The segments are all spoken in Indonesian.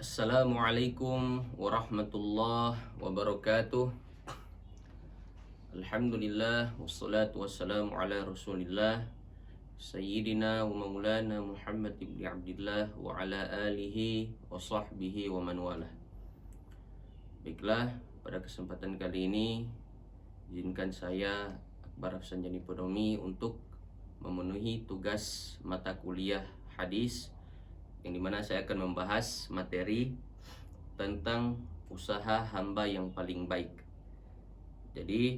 Assalamualaikum warahmatullahi wabarakatuh. Alhamdulillah wassalatu wassalamu ala Rasulillah Sayyidina wa maulana Muhammad ibn Abdillah wa ala alihi wa sahbihi wa man walah. Baiklah, pada kesempatan kali ini izinkan saya Akbar Afsanjani Podomi untuk memenuhi tugas mata kuliah hadis, yang dimana saya akan membahas materi tentang usaha hamba yang paling baik. Jadi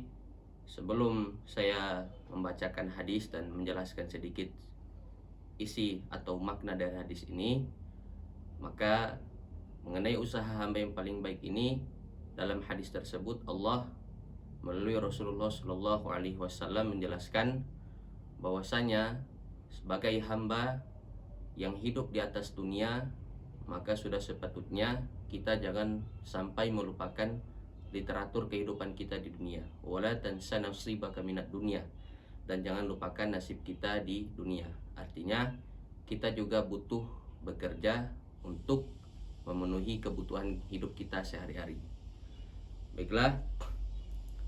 sebelum saya membacakan hadis dan menjelaskan sedikit isi atau makna dari hadis ini, maka mengenai usaha hamba yang paling baik ini, dalam hadis tersebut Allah melalui Rasulullah Shallallahu Alaihi Wasallam menjelaskan bahwasanya sebagai hamba yang hidup di atas dunia, maka sudah sepatutnya kita jangan sampai melupakan literatur kehidupan kita di dunia. Wala tansa nasibaka minad dunya, dan jangan lupakan nasib kita di dunia. Artinya kita juga butuh bekerja untuk memenuhi kebutuhan hidup kita sehari-hari. Baiklah,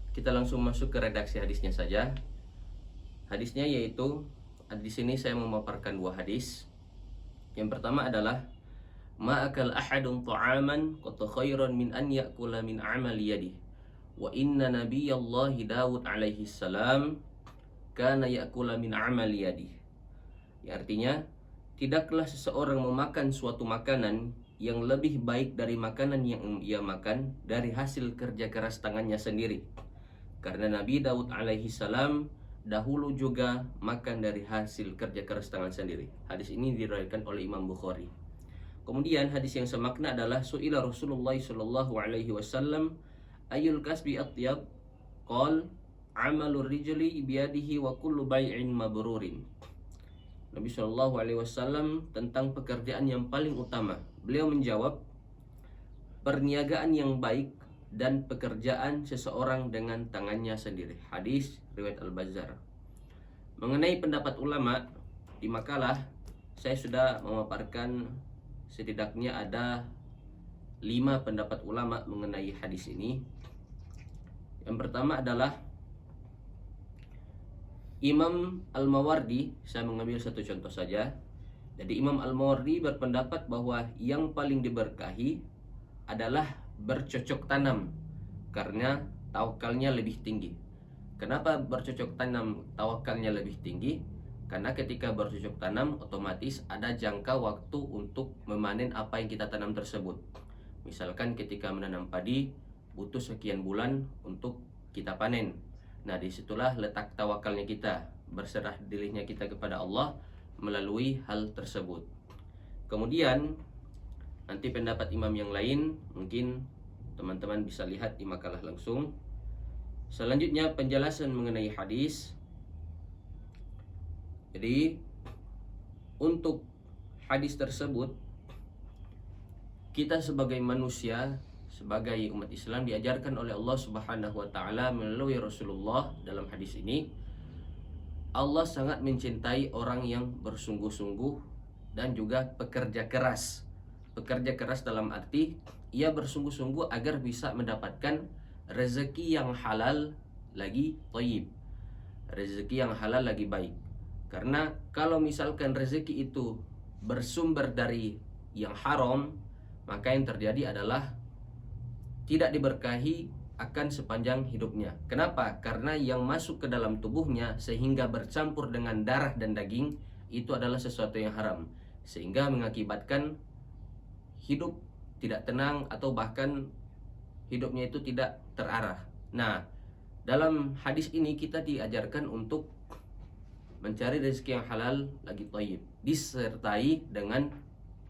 kita langsung masuk ke redaksi hadisnya saja. Hadisnya yaitu, di sini saya memaparkan dua hadis. Yang pertama adalah ma'akal ahadun ta'aman qata khairan min an ya'kula min amali yadihi wa inna nabiyallahi Dawud alaihi salam kana ya'kula min amali yadihi. Ya, artinya tidaklah seseorang memakan suatu makanan yang lebih baik dari makanan yang ia makan dari hasil kerja keras tangannya sendiri, karena Nabi Daud alaihi salam dahulu juga makan dari hasil kerja keras tangan sendiri. Hadis ini diriwayatkan oleh Imam Bukhari. Kemudian hadis yang semakna adalah su'ila Rasulullah sallallahu alaihi wasallam ayul kasbi atyab, qal amalur rijli biyadihi wa kullu bai'in mabrurin. Nabi sallallahu alaihi wasallam tentang pekerjaan yang paling utama, beliau menjawab, perniagaan yang baik dan pekerjaan seseorang dengan tangannya sendiri. Hadis riwayat Al-Bazzar. Mengenai pendapat ulama, di makalah saya sudah memaparkan setidaknya ada 5 pendapat ulama mengenai hadis ini. Yang pertama adalah Imam Al-Mawardi. Saya mengambil satu contoh saja. Jadi Imam Al-Mawardi berpendapat bahwa yang paling diberkahi adalah bercocok tanam, karena tawakalnya lebih tinggi. Kenapa bercocok tanam tawakalnya lebih tinggi? Karena ketika bercocok tanam otomatis ada jangka waktu untuk memanen apa yang kita tanam tersebut. Misalkan ketika menanam padi butuh sekian bulan untuk kita panen. Nah, disitulah letak tawakalnya kita, berserah dirinya kita kepada Allah melalui hal tersebut. Kemudian nanti pendapat imam yang lain mungkin teman-teman bisa lihat di makalah langsung. Selanjutnya penjelasan mengenai hadis. Jadi untuk hadis tersebut, kita sebagai manusia, sebagai umat Islam diajarkan oleh Allah Subhanahu wa taala melalui Rasulullah dalam hadis ini, Allah sangat mencintai orang yang bersungguh-sungguh dan juga pekerja keras. Pekerja keras dalam arti ia bersungguh-sungguh agar bisa mendapatkan rezeki yang halal lagi thayyib, rezeki yang halal lagi baik. Karena kalau misalkan rezeki itu bersumber dari yang haram, maka yang terjadi adalah tidak diberkahi akan sepanjang hidupnya. Kenapa? Karena yang masuk ke dalam tubuhnya sehingga bercampur dengan darah dan daging itu adalah sesuatu yang haram, sehingga mengakibatkan hidup tidak tenang atau bahkan hidupnya itu tidak terarah. Nah, dalam hadis ini kita diajarkan untuk mencari rezeki yang halal lagi thayyib, disertai dengan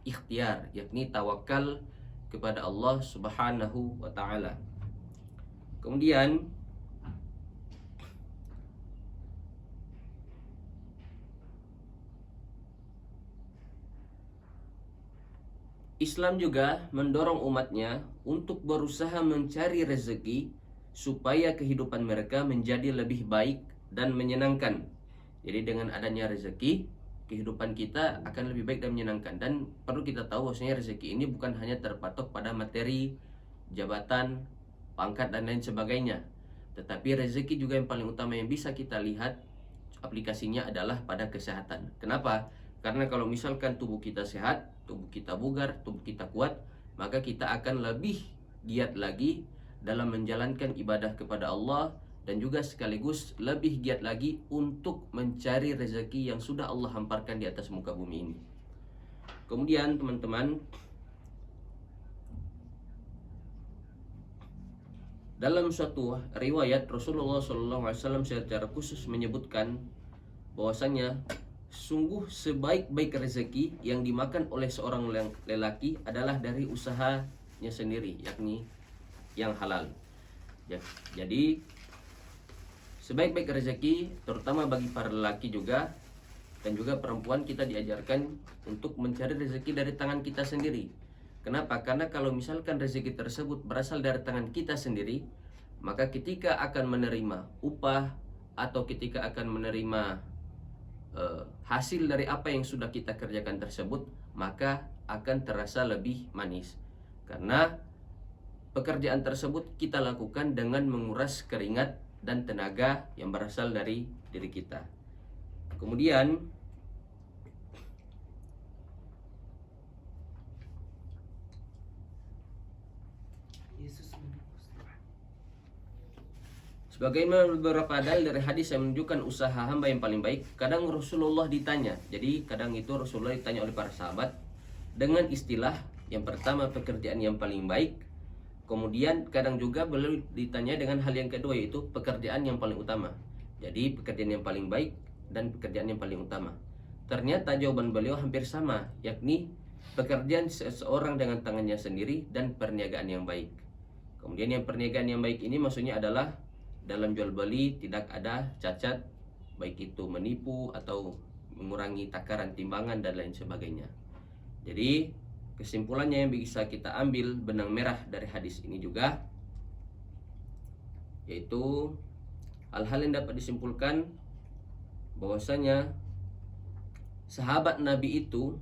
ikhtiar, yakni tawakal kepada Allah Subhanahu wa taala. Kemudian Islam juga mendorong umatnya untuk berusaha mencari rezeki supaya kehidupan mereka menjadi lebih baik dan menyenangkan. Jadi dengan adanya rezeki, kehidupan kita akan lebih baik dan menyenangkan. Dan perlu kita tahu bahwasanya rezeki ini bukan hanya terpatok pada materi, jabatan, pangkat dan lain sebagainya, tetapi rezeki juga yang paling utama yang bisa kita lihat aplikasinya adalah pada kesehatan. Kenapa? Karena kalau misalkan tubuh kita sehat, tubuh kita bugar, tubuh kita kuat, maka kita akan lebih giat lagi dalam menjalankan ibadah kepada Allah, dan juga sekaligus lebih giat lagi untuk mencari rezeki yang sudah Allah hamparkan di atas muka bumi ini. Kemudian teman-teman, dalam suatu riwayat Rasulullah SAW secara khusus menyebutkan bahwasanya sungguh sebaik-baik rezeki yang dimakan oleh seorang lelaki adalah dari usahanya sendiri, yakni yang halal. Jadi sebaik-baik rezeki, terutama bagi para lelaki juga dan juga perempuan, kita diajarkan untuk mencari rezeki dari tangan kita sendiri. Kenapa? Karena kalau misalkan rezeki tersebut berasal dari tangan kita sendiri, maka ketika akan menerima upah atau ketika akan menerima hasil dari apa yang sudah kita kerjakan tersebut, maka akan terasa lebih manis. Karena pekerjaan tersebut kita lakukan dengan menguras keringat dan tenaga yang berasal dari diri kita. Kemudian sebagaimana beberapa dalil dari hadis yang menunjukkan usaha hamba yang paling baik, kadang Rasulullah ditanya. Jadi kadang itu Rasulullah ditanya oleh para sahabat dengan istilah yang pertama pekerjaan yang paling baik, kemudian kadang juga beliau ditanya dengan hal yang kedua, yaitu pekerjaan yang paling utama. Jadi pekerjaan yang paling baik dan pekerjaan yang paling utama. Ternyata jawaban beliau hampir sama, yakni pekerjaan seseorang dengan tangannya sendiri dan perniagaan yang baik. Kemudian yang perniagaan yang baik ini maksudnya adalah dalam jual beli tidak ada cacat, baik itu menipu atau mengurangi takaran timbangan dan lain sebagainya. Jadi kesimpulannya yang bisa kita ambil benang merah dari hadis ini juga, yaitu hal-hal yang dapat disimpulkan bahwasanya sahabat Nabi itu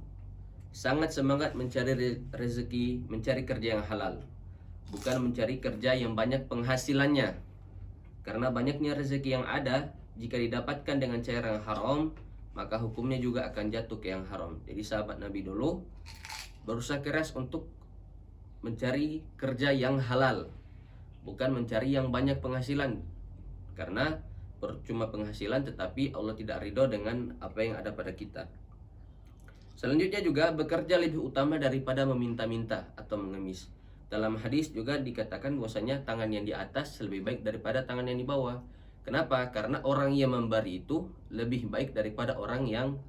sangat semangat mencari rezeki, mencari kerja yang halal, bukan mencari kerja yang banyak penghasilannya. Karena banyaknya rezeki yang ada, jika didapatkan dengan cara yang haram, maka hukumnya juga akan jatuh ke yang haram. Jadi sahabat Nabi dulu berusaha keras untuk mencari kerja yang halal, bukan mencari yang banyak penghasilan. Karena percuma penghasilan tetapi Allah tidak ridho dengan apa yang ada pada kita. Selanjutnya juga bekerja lebih utama daripada meminta-minta atau mengemis. Dalam hadis juga dikatakan bahwasanya tangan yang di atas lebih baik daripada tangan yang di bawah. Kenapa? Karena orang yang memberi itu lebih baik daripada orang yang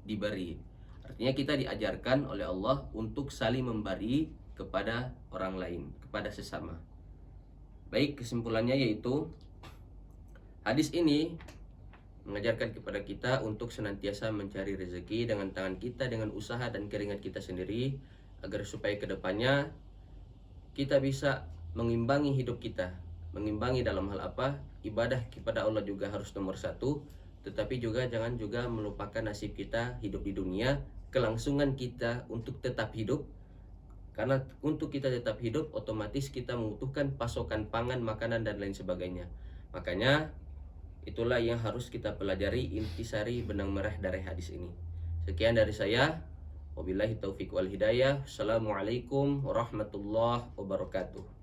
diberi. Artinya kita diajarkan oleh Allah untuk saling memberi kepada orang lain, kepada sesama. Baik, kesimpulannya yaitu hadis ini mengajarkan kepada kita untuk senantiasa mencari rezeki dengan tangan kita, dengan usaha dan keringat kita sendiri, agar supaya kedepannya kita bisa mengimbangi hidup kita. Mengimbangi dalam hal apa? Ibadah kepada Allah juga harus nomor satu, tetapi juga jangan juga melupakan nasib kita hidup di dunia, kelangsungan kita untuk tetap hidup. Karena untuk kita tetap hidup, otomatis kita membutuhkan pasokan pangan, makanan dan lain sebagainya. Makanya itulah yang harus kita pelajari, intisari benang merah dari hadis ini. Sekian dari saya. Wabillahi taufiq wal hidayah. Assalamualaikum warahmatullahi wabarakatuh.